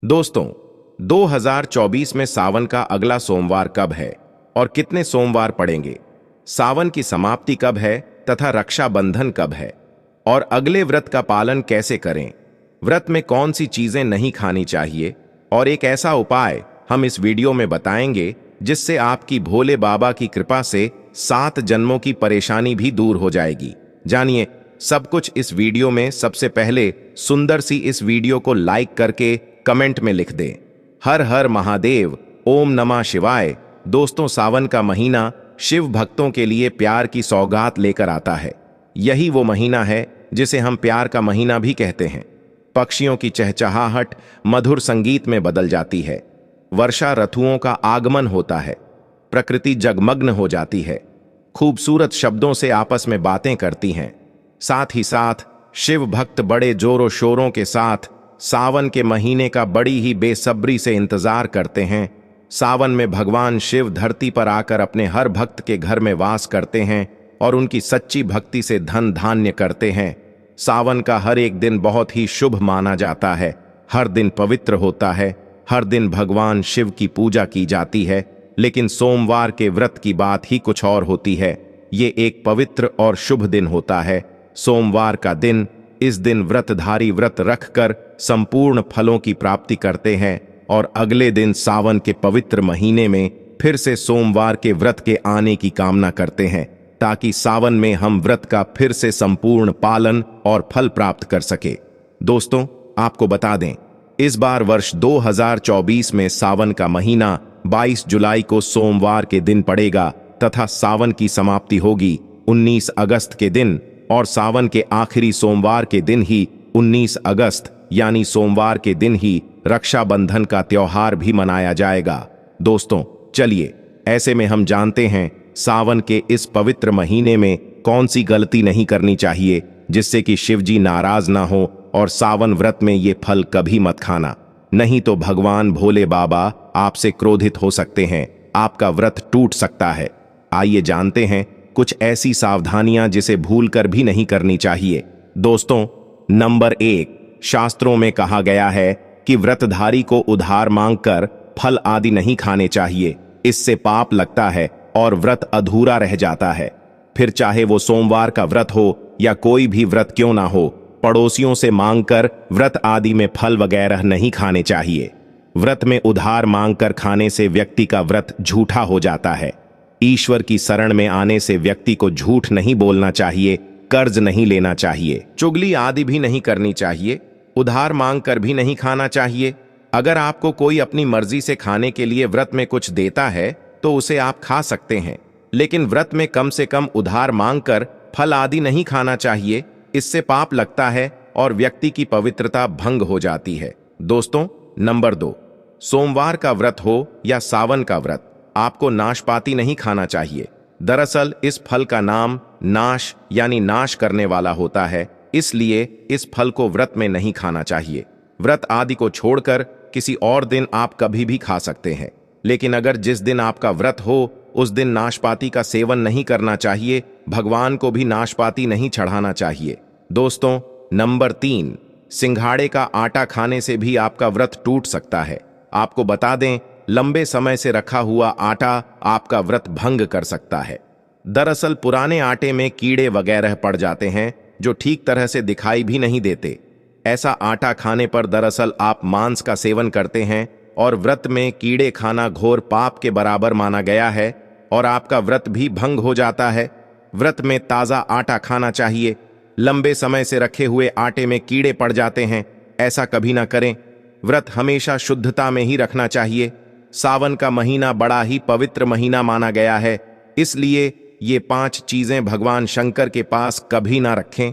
दोस्तों, 2024 में सावन का अगला सोमवार कब है और कितने सोमवार पड़ेंगे? सावन की समाप्ति कब है तथा रक्षाबंधन कब है? और अगले व्रत का पालन कैसे करें? व्रत में कौन सी चीजें नहीं खानी चाहिए? और एक ऐसा उपाय हम इस वीडियो में बताएंगे जिससे आपकी भोले बाबा की कृपा से 7 जन्मों की परेशानी भी दूर हो जाएगी। जानिए सब कुछ इस वीडियो में। सबसे पहले सुंदर सी इस वीडियो को लाइक करके कमेंट में लिख दें, हर हर महादेव, ओम नमः शिवाय। दोस्तों, सावन का महीना शिव भक्तों के लिए प्यार की सौगात लेकर आता है। यही वो महीना है जिसे हम प्यार का महीना भी कहते हैं। पक्षियों की चहचहाहट मधुर संगीत में बदल जाती है, वर्षा ऋतुओं का आगमन होता है, प्रकृति जगमग्न हो जाती है, खूबसूरत शब्दों से आपस में बातें करती हैं। साथ ही साथ शिव भक्त बड़े जोरों शोरों के साथ सावन के महीने का बड़ी ही बेसब्री से इंतजार करते हैं। सावन में भगवान शिव धरती पर आकर अपने हर भक्त के घर में वास करते हैं और उनकी सच्ची भक्ति से धन धान्य करते हैं। सावन का हर एक दिन बहुत ही शुभ माना जाता है, हर दिन पवित्र होता है, हर दिन भगवान शिव की पूजा की जाती है। लेकिन सोमवार के व्रत की बात ही कुछ और होती है। ये एक पवित्र और शुभ दिन होता है, सोमवार का दिन। इस दिन व्रतधारी व्रत रखकर संपूर्ण फलों की प्राप्ति करते हैं और अगले दिन सावन के पवित्र महीने में फिर से सोमवार के व्रत के आने की कामना करते हैं, ताकि सावन में हम व्रत का फिर से संपूर्ण पालन और फल प्राप्त कर सके। दोस्तों, आपको बता दें, इस बार वर्ष 2024 में सावन का महीना 22 जुलाई को सोमवार के दिन पड़ेगा तथा सावन की समाप्ति होगी 19 अगस्त के दिन, और सावन के आखिरी सोमवार के दिन ही 19 अगस्त यानी सोमवार के दिन ही रक्षाबंधन का त्योहार भी मनाया जाएगा। दोस्तों, चलिए ऐसे में हम जानते हैं सावन के इस पवित्र महीने में कौन सी गलती नहीं करनी चाहिए जिससे कि शिव जी नाराज ना हो। और सावन व्रत में ये फल कभी मत खाना, नहीं तो भगवान भोले बाबा आपसे क्रोधित हो सकते हैं, आपका व्रत टूट सकता है। आइए जानते हैं कुछ ऐसी सावधानियां जिसे भूलकर भी नहीं करनी चाहिए। दोस्तों, नंबर 1, शास्त्रों में कहा गया है कि व्रतधारी को उधार मांगकर फल आदि नहीं खाने चाहिए, इससे पाप लगता है और व्रत अधूरा रह जाता है। फिर चाहे वो सोमवार का व्रत हो या कोई भी व्रत क्यों ना हो, पड़ोसियों से मांगकर व्रत आदि में फल वगैरह नहीं खाने चाहिए। व्रत में उधार मांगकर खाने से व्यक्ति का व्रत झूठा हो जाता है। ईश्वर की शरण में आने से व्यक्ति को झूठ नहीं बोलना चाहिए, कर्ज नहीं लेना चाहिए, चुगली आदि भी नहीं करनी चाहिए, उधार मांग कर भी नहीं खाना चाहिए। अगर आपको कोई अपनी मर्जी से खाने के लिए व्रत में कुछ देता है तो उसे आप खा सकते हैं, लेकिन व्रत में कम से कम उधार मांग कर फल आदि नहीं खाना चाहिए, इससे पाप लगता है और व्यक्ति की पवित्रता भंग हो जाती है। दोस्तों, नंबर 2, सोमवार का व्रत हो या सावन का व्रत, आपको नाशपाती नहीं खाना चाहिए। दरअसल इस फल का नाम नाश यानी नाश करने वाला होता है, इसलिए इस फल को व्रत में नहीं खाना चाहिए। व्रत आदि को छोड़कर किसी और दिन आप कभी भी खा सकते हैं, लेकिन अगर जिस दिन आपका व्रत हो उस दिन नाशपाती का सेवन नहीं करना चाहिए, भगवान को भी नाशपाती नहीं चढ़ाना चाहिए। दोस्तों, नंबर 3, सिंघाड़े का आटा खाने से भी आपका व्रत टूट सकता है। आपको बता दें, लंबे समय से रखा हुआ आटा आपका व्रत भंग कर सकता है। दरअसल पुराने आटे में कीड़े वगैरह पड़ जाते हैं जो ठीक तरह से दिखाई भी नहीं देते। ऐसा आटा खाने पर दरअसल आप मांस का सेवन करते हैं और व्रत में कीड़े खाना घोर पाप के बराबर माना गया है और आपका व्रत भी भंग हो जाता है। व्रत में ताज़ा आटा खाना चाहिए। लंबे समय से रखे हुए आटे में कीड़े पड़ जाते हैं, ऐसा कभी ना करें। व्रत हमेशा शुद्धता में ही रखना चाहिए। सावन का महीना बड़ा ही पवित्र महीना माना गया है, इसलिए ये 5 चीजें भगवान शंकर के पास कभी ना रखें।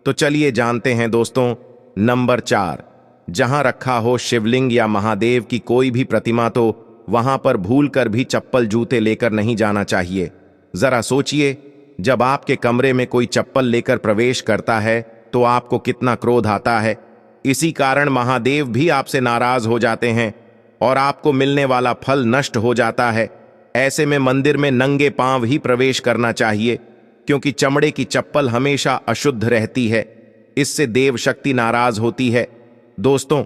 तो चलिए जानते हैं दोस्तों, नंबर 4, जहां रखा हो शिवलिंग या महादेव की कोई भी प्रतिमा तो वहां पर भूल कर भी चप्पल जूते लेकर नहीं जाना चाहिए। जरा सोचिए, जब आपके कमरे में कोई चप्पल लेकर प्रवेश करता है तो आपको कितना क्रोध आता है। इसी कारण महादेव भी आपसे नाराज हो जाते हैं और आपको मिलने वाला फल नष्ट हो जाता है। ऐसे में मंदिर में नंगे पांव ही प्रवेश करना चाहिए, क्योंकि चमड़े की चप्पल हमेशा अशुद्ध रहती है, इससे देव शक्ति नाराज होती है। दोस्तों,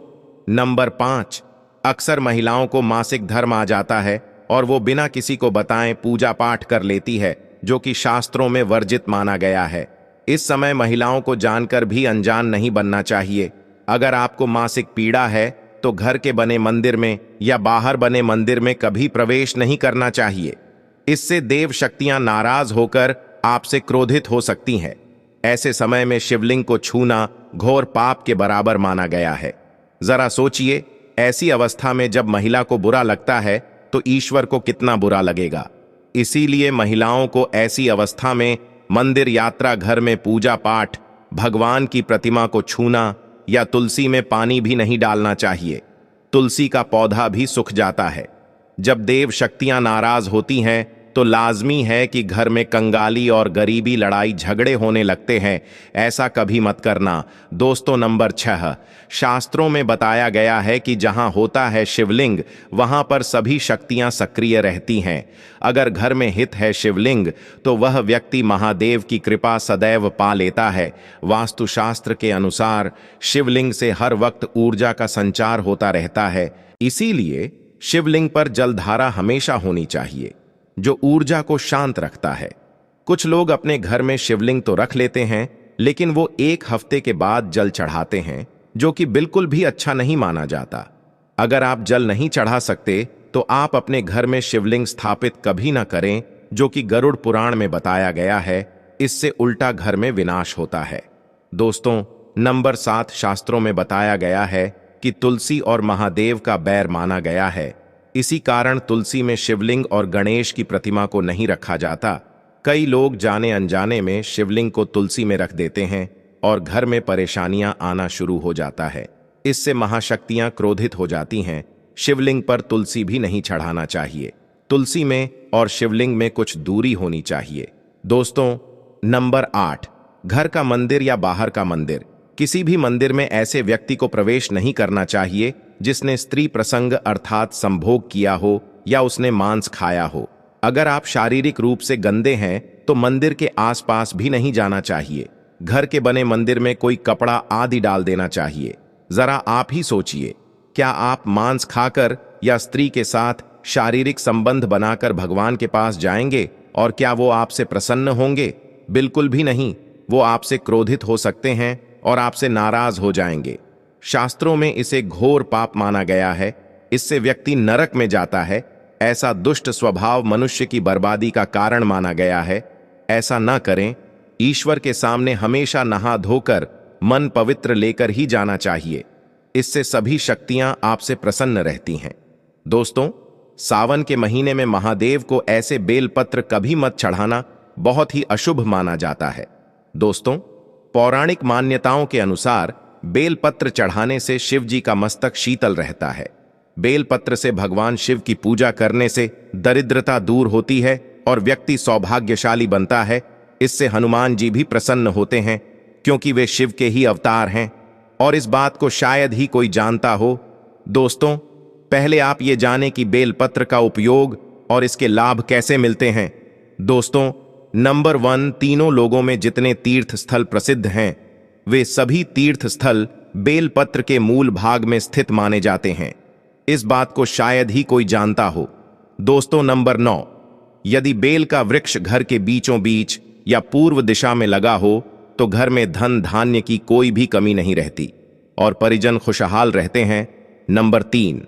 नंबर 5, अक्सर महिलाओं को मासिक धर्म आ जाता है और वो बिना किसी को बताएं पूजा पाठ कर लेती है, जो कि शास्त्रों में वर्जित माना गया है। इस समय महिलाओं को जानकर भी अनजान नहीं बनना चाहिए। अगर आपको मासिक पीड़ा है तो घर के बने मंदिर में या बाहर बने मंदिर में कभी प्रवेश नहीं करना चाहिए। इससे देव शक्तियां नाराज होकर आपसे क्रोधित हो सकती हैं। ऐसे समय में शिवलिंग को छूना घोर पाप के बराबर माना गया है। जरा सोचिए, ऐसी अवस्था में जब महिला को बुरा लगता है तो ईश्वर को कितना बुरा लगेगा। इसीलिए महिलाओं को ऐसी अवस्था में मंदिर, यात्रा, घर में पूजा पाठ, भगवान की प्रतिमा को छूना या तुलसी में पानी भी नहीं डालना चाहिए। तुलसी का पौधा भी सूख जाता है। जब देव शक्तियां नाराज होती हैं तो लाजमी है कि घर में कंगाली और गरीबी, लड़ाई झगड़े होने लगते हैं। ऐसा कभी मत करना। दोस्तों, नंबर 6, शास्त्रों में बताया गया है कि जहां होता है शिवलिंग वहां पर सभी शक्तियां सक्रिय रहती हैं। अगर घर में हित है शिवलिंग तो वह व्यक्ति महादेव की कृपा सदैव पा लेता है। वास्तुशास्त्र के अनुसार शिवलिंग से हर वक्त ऊर्जा का संचार होता रहता है। इसीलिए शिवलिंग पर जलधारा हमेशा होनी चाहिए, जो ऊर्जा को शांत रखता है। कुछ लोग अपने घर में शिवलिंग तो रख लेते हैं, लेकिन वो 1 हफ्ते के बाद जल चढ़ाते हैं, जो कि बिल्कुल भी अच्छा नहीं माना जाता। अगर आप जल नहीं चढ़ा सकते तो आप अपने घर में शिवलिंग स्थापित कभी ना करें, जो कि गरुड़ पुराण में बताया गया है। इससे उल्टा घर में विनाश होता है। दोस्तों, नंबर 7, शास्त्रों में बताया गया है कि तुलसी और महादेव का बैर माना गया है। इसी कारण तुलसी में शिवलिंग और गणेश की प्रतिमा को नहीं रखा जाता। कई लोग जाने अनजाने में शिवलिंग को तुलसी में रख देते हैं और घर में परेशानियां आना शुरू हो जाता है। इससे महाशक्तियां क्रोधित हो जाती हैं। शिवलिंग पर तुलसी भी नहीं चढ़ाना चाहिए। तुलसी में और शिवलिंग में कुछ दूरी होनी चाहिए। दोस्तों, नंबर 8, घर का मंदिर या बाहर का मंदिर। किसी भी मंदिर में ऐसे व्यक्ति को प्रवेश नहीं करना चाहिए जिसने स्त्री प्रसंग अर्थात संभोग किया हो या उसने मांस खाया हो। अगर आप शारीरिक रूप से गंदे हैं तो मंदिर के आसपास भी नहीं जाना चाहिए। घर के बने मंदिर में कोई कपड़ा आदि डाल देना चाहिए। जरा आप ही सोचिए, क्या आप मांस खाकर या स्त्री के साथ शारीरिक संबंध बनाकर भगवान के पास जाएंगे और क्या वो आपसे प्रसन्न होंगे? बिल्कुल भी नहीं। वो आपसे क्रोधित हो सकते हैं और आपसे नाराज हो जाएंगे। शास्त्रों में इसे घोर पाप माना गया है। इससे व्यक्ति नरक में जाता है। ऐसा दुष्ट स्वभाव मनुष्य की बर्बादी का कारण माना गया है। ऐसा न करें। ईश्वर के सामने हमेशा नहा धोकर मन पवित्र लेकर ही जाना चाहिए। इससे सभी शक्तियां आपसे प्रसन्न रहती हैं। दोस्तों, सावन के महीने में महादेव को ऐसे बेलपत्र कभी मत चढ़ाना, बहुत ही अशुभ माना जाता है। दोस्तों, पौराणिक मान्यताओं के अनुसार बेलपत्र चढ़ाने से शिव जी का मस्तक शीतल रहता है। बेलपत्र से भगवान शिव की पूजा करने से दरिद्रता दूर होती है और व्यक्ति सौभाग्यशाली बनता है। इससे हनुमान जी भी प्रसन्न होते हैं, क्योंकि वे शिव के ही अवतार हैं और इस बात को शायद ही कोई जानता हो। दोस्तों, पहले आप ये जानें कि बेलपत्र का उपयोग और इसके लाभ कैसे मिलते हैं। दोस्तों, नंबर 1, तीनों लोगों में जितने तीर्थ स्थल प्रसिद्ध हैं वे सभी तीर्थ स्थल बेलपत्र के मूल भाग में स्थित माने जाते हैं। इस बात को शायद ही कोई जानता हो। दोस्तों, नंबर 9, यदि बेल का वृक्ष घर के बीचों बीच या पूर्व दिशा में लगा हो तो घर में धन धान्य की कोई भी कमी नहीं रहती और परिजन खुशहाल रहते हैं। नंबर 3,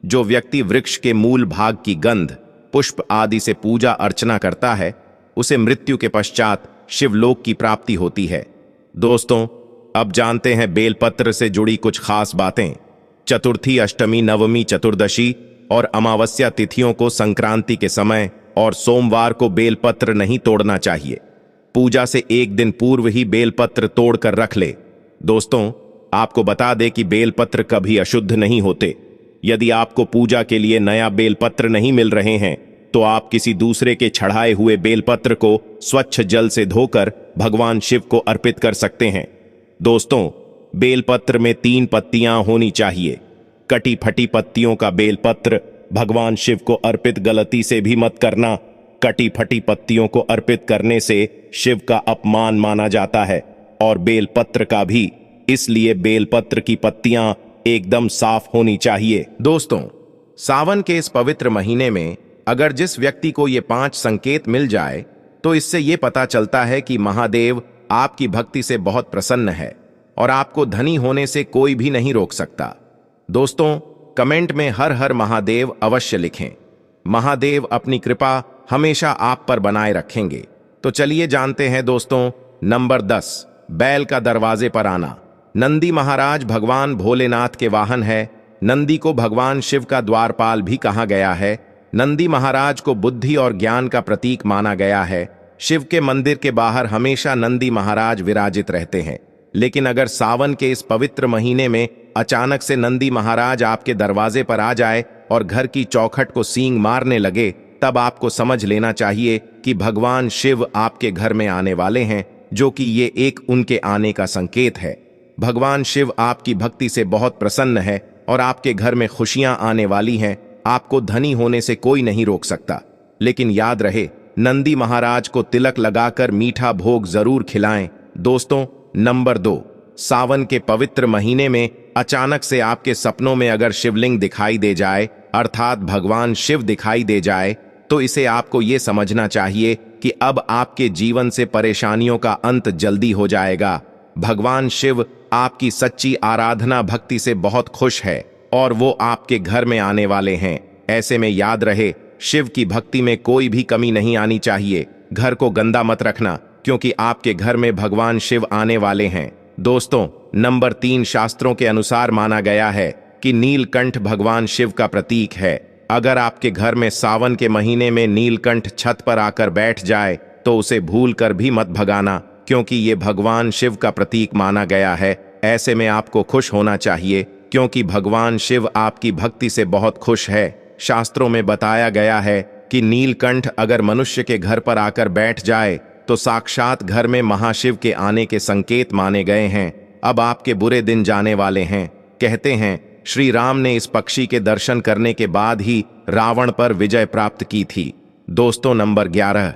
जो व्यक्ति वृक्ष के मूल भाग की गंध, पुष्प आदि से पूजा अर्चना करता है उसे मृत्यु के पश्चात शिवलोक की प्राप्ति होती है। दोस्तों, अब जानते हैं बेलपत्र से जुड़ी कुछ खास बातें। चतुर्थी, अष्टमी, नवमी, चतुर्दशी और अमावस्या तिथियों को संक्रांति के समय और सोमवार को बेलपत्र नहीं तोड़ना चाहिए। पूजा से 1 दिन पूर्व ही बेलपत्र तोड़कर रख ले। दोस्तों, आपको बता दें कि बेलपत्र कभी अशुद्ध नहीं होते। यदि आपको पूजा के लिए नया बेलपत्र नहीं मिल रहे हैं तो आप किसी दूसरे के चढ़ाए हुए बेलपत्र को स्वच्छ जल से धोकर भगवान शिव को अर्पित कर सकते हैं। दोस्तों, बेलपत्र में 3 पत्तियां होनी चाहिए। कटी फटी पत्तियों का बेलपत्र भगवान शिव को अर्पित गलती से भी मत करना। कटी फटी पत्तियों को अर्पित करने से शिव का अपमान माना जाता है और बेलपत्र का भी। इसलिए बेलपत्र की पत्तियां एकदम साफ होनी चाहिए। दोस्तों, सावन के इस पवित्र महीने में अगर जिस व्यक्ति को ये 5 संकेत मिल जाए तो इससे ये पता चलता है कि महादेव आपकी भक्ति से बहुत प्रसन्न है और आपको धनी होने से कोई भी नहीं रोक सकता। दोस्तों, कमेंट में हर हर महादेव अवश्य लिखें। महादेव अपनी कृपा हमेशा आप पर बनाए रखेंगे। तो चलिए जानते हैं दोस्तों। नंबर 10, बैल का दरवाजे पर आना। नंदी महाराज भगवान भोलेनाथ के वाहन है। नंदी को भगवान शिव का द्वारपाल भी कहा गया है। नंदी महाराज को बुद्धि और ज्ञान का प्रतीक माना गया है। शिव के मंदिर के बाहर हमेशा नंदी महाराज विराजित रहते हैं। लेकिन अगर सावन के इस पवित्र महीने में अचानक से नंदी महाराज आपके दरवाजे पर आ जाए और घर की चौखट को सींग मारने लगे, तब आपको समझ लेना चाहिए कि भगवान शिव आपके घर में आने वाले हैं, जो कि ये एक उनके आने का संकेत है। भगवान शिव आपकी भक्ति से बहुत प्रसन्न है और आपके घर में खुशियां आने वाली हैं। आपको धनी होने से कोई नहीं रोक सकता। लेकिन याद रहे, नंदी महाराज को तिलक लगाकर मीठा भोग जरूर खिलाएं। दोस्तों, नंबर 2, सावन के पवित्र महीने में अचानक से आपके सपनों में अगर शिवलिंग दिखाई दे जाए, अर्थात भगवान शिव दिखाई दे जाए, तो इसे आपको ये समझना चाहिए कि अब आपके जीवन से परेशानियों का अंत जल्दी हो जाएगा। भगवान शिव आपकी सच्ची आराधना भक्ति से बहुत खुश है और वो आपके घर में आने वाले हैं। ऐसे में याद रहे, शिव की भक्ति में कोई भी कमी नहीं आनी चाहिए। घर को गंदा मत रखना, क्योंकि आपके घर में भगवान शिव आने वाले हैं। दोस्तों, नंबर 3, शास्त्रों के अनुसार माना गया है कि नीलकंठ भगवान शिव का प्रतीक है। अगर आपके घर में सावन के महीने में नीलकंठ छत पर आकर बैठ जाए तो उसे भूल कर भी मत भगाना, क्योंकि ये भगवान शिव का प्रतीक माना गया है। ऐसे में आपको खुश होना चाहिए, क्योंकि भगवान शिव आपकी भक्ति से बहुत खुश है। शास्त्रों में बताया गया है कि नीलकंठ अगर मनुष्य के घर पर आकर बैठ जाए तो साक्षात घर में महाशिव के आने के संकेत माने गए हैं। अब आपके बुरे दिन जाने वाले हैं। कहते हैं श्री राम ने इस पक्षी के दर्शन करने के बाद ही रावण पर विजय प्राप्त की थी। दोस्तों, नंबर 11,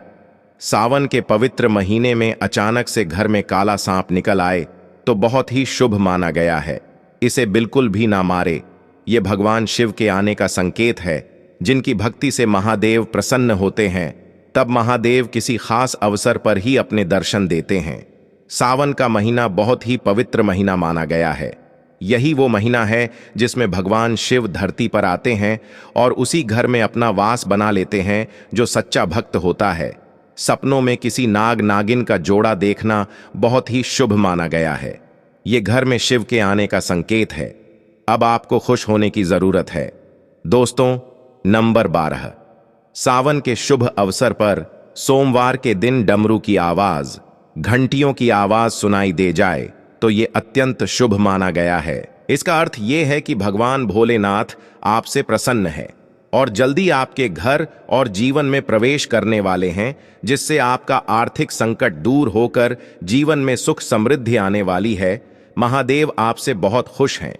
सावन के पवित्र महीने में अचानक से घर में काला सांप निकल आए तो बहुत ही शुभ माना गया है। इसे बिल्कुल भी ना मारे। ये भगवान शिव के आने का संकेत है। जिनकी भक्ति से महादेव प्रसन्न होते हैं, तब महादेव किसी खास अवसर पर ही अपने दर्शन देते हैं। सावन का महीना बहुत ही पवित्र महीना माना गया है। यही वो महीना है जिसमें भगवान शिव धरती पर आते हैं और उसी घर में अपना वास बना लेते हैं जो सच्चा भक्त होता है। सपनों में किसी नाग नागिन का जोड़ा देखना बहुत ही शुभ माना गया है। ये घर में शिव के आने का संकेत है। अब आपको खुश होने की जरूरत है। दोस्तों, नंबर 12, सावन के शुभ अवसर पर सोमवार के दिन डमरू की आवाज, घंटियों की आवाज सुनाई दे जाए तो ये अत्यंत शुभ माना गया है। इसका अर्थ ये है कि भगवान भोलेनाथ आपसे प्रसन्न है और जल्दी आपके घर और जीवन में प्रवेश करने वाले हैं, जिससे आपका आर्थिक संकट दूर होकर जीवन में सुख समृद्धि आने वाली है। महादेव आपसे बहुत खुश हैं।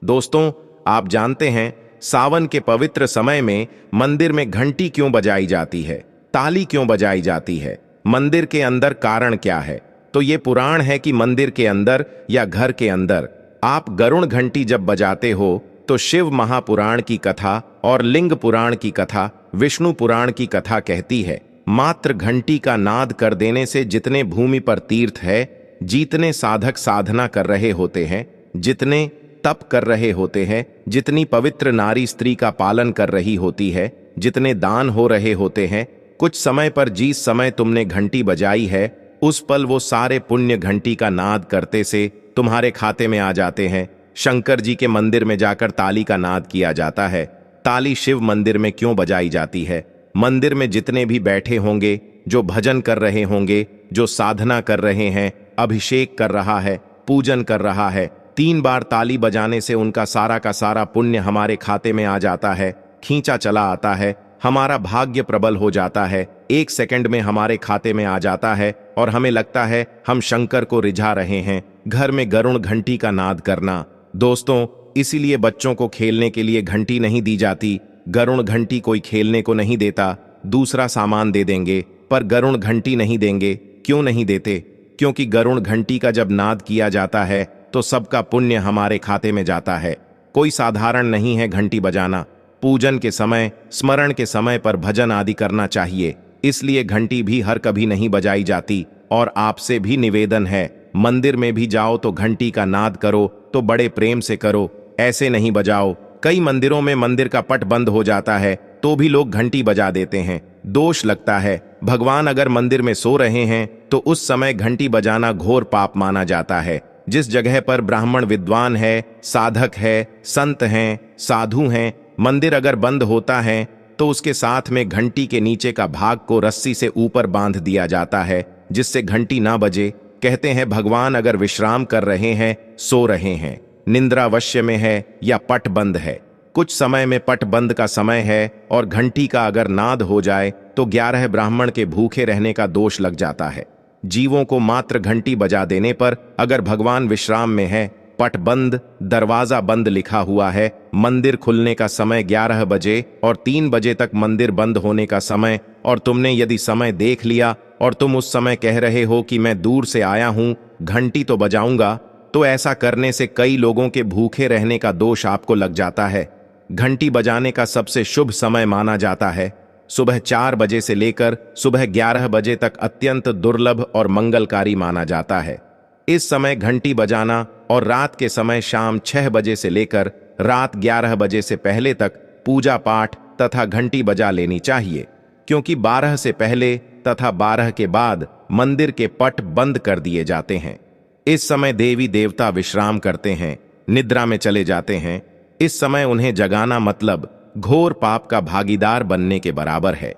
दोस्तों, आप जानते हैं सावन के पवित्र समय में मंदिर में घंटी क्यों बजाई जाती है, ताली क्यों बजाई जाती है, मंदिर के अंदर कारण क्या है? तो ये पुराण है कि मंदिर के अंदर या घर के अंदर आप गरुड़ घंटी जब बजाते हो तो शिव महापुराण की कथा और लिंग पुराण की कथा, विष्णु पुराण की कथा कहती है। मात्र घंटी का नाद कर देने से जितने भूमि पर तीर्थ है, जितने साधक साधना कर रहे होते हैं, जितने तप कर रहे होते हैं, जितनी पवित्र नारी स्त्री का पालन कर रही होती है, जितने दान हो रहे होते हैं, कुछ समय पर जिस समय तुमने घंटी बजाई है उस पल वो सारे पुण्य घंटी का नाद करते से तुम्हारे खाते में आ जाते हैं। शंकर जी के मंदिर में जाकर ताली का नाद किया जाता है। ताली शिव मंदिर में क्यों बजाई जाती है? मंदिर में जितने भी बैठे होंगे, जो भजन कर रहे होंगे, जो साधना कर रहे हैं, अभिषेक कर रहा है, पूजन कर रहा है, 3 बार ताली बजाने से उनका सारा का सारा पुण्य हमारे खाते में आ जाता है, खींचा चला आता है, हमारा भाग्य प्रबल हो जाता है, 1 सेकंड में हमारे खाते में आ जाता है और हमें लगता है हम शंकर को रिझा रहे हैं। घर में गरुड़ घंटी का नाद करना। दोस्तों, इसीलिए बच्चों को खेलने के लिए घंटी नहीं दी जाती। गरुड़ घंटी कोई खेलने को नहीं देता, दूसरा सामान दे देंगे, पर गरुड़ घंटी नहीं देंगे। क्यों नहीं देते? क्योंकि गरुड़ घंटी का जब नाद किया जाता है तो सबका पुण्य हमारे खाते में जाता है। कोई साधारण नहीं है घंटी बजाना। पूजन के समय, स्मरण के समय पर भजन आदि करना चाहिए, इसलिए घंटी भी हर कभी नहीं बजाई जाती। और आपसे भी निवेदन है, मंदिर में भी जाओ तो घंटी का नाद करो तो बड़े प्रेम से करो, ऐसे नहीं बजाओ। कई मंदिरों में मंदिर का पट बंद हो जाता है तो भी लोग घंटी बजा देते हैं, दोष लगता है। भगवान अगर मंदिर में सो रहे हैं तो उस समय घंटी बजाना घोर पाप माना जाता है। जिस जगह पर ब्राह्मण विद्वान है, साधक है, संत हैं, साधु हैं, मंदिर अगर बंद होता है तो उसके साथ में घंटी के नीचे का भाग को रस्सी से ऊपर बांध दिया जाता है, जिससे घंटी ना बजे। कहते हैं भगवान अगर विश्राम कर रहे हैं, सो रहे हैं, निंद्रावश्य में है या पट बंद है, कुछ समय में पट बंद का समय है और घंटी का अगर नाद हो जाए तो 11 ब्राह्मण के भूखे रहने का दोष लग जाता है। जीवों को मात्र घंटी बजा देने पर अगर भगवान विश्राम में है, पट बंद, दरवाजा बंद लिखा हुआ है, मंदिर खुलने का समय 11 बजे और 3 बजे तक मंदिर बंद होने का समय, और तुमने यदि समय देख लिया और तुम उस समय कह रहे हो कि मैं दूर से आया हूं, घंटी तो बजाऊंगा, तो ऐसा करने से कई लोगों के भूखे रहने का दोष आपको लग जाता है। घंटी बजाने का सबसे शुभ समय माना जाता है सुबह 4 बजे से लेकर सुबह 11 बजे तक अत्यंत दुर्लभ और मंगलकारी माना जाता है। इस समय घंटी बजाना और रात के समय शाम 6 बजे से लेकर रात 11 बजे से पहले तक पूजा पाठ तथा घंटी बजा लेनी चाहिए, क्योंकि 12 से पहले तथा 12 के बाद मंदिर के पट बंद कर दिए जाते हैं। इस समय देवी देवता विश्राम करते हैं, निद्रा में चले जाते हैं। इस समय उन्हें जगाना मतलब घोर पाप का भागीदार बनने के बराबर है।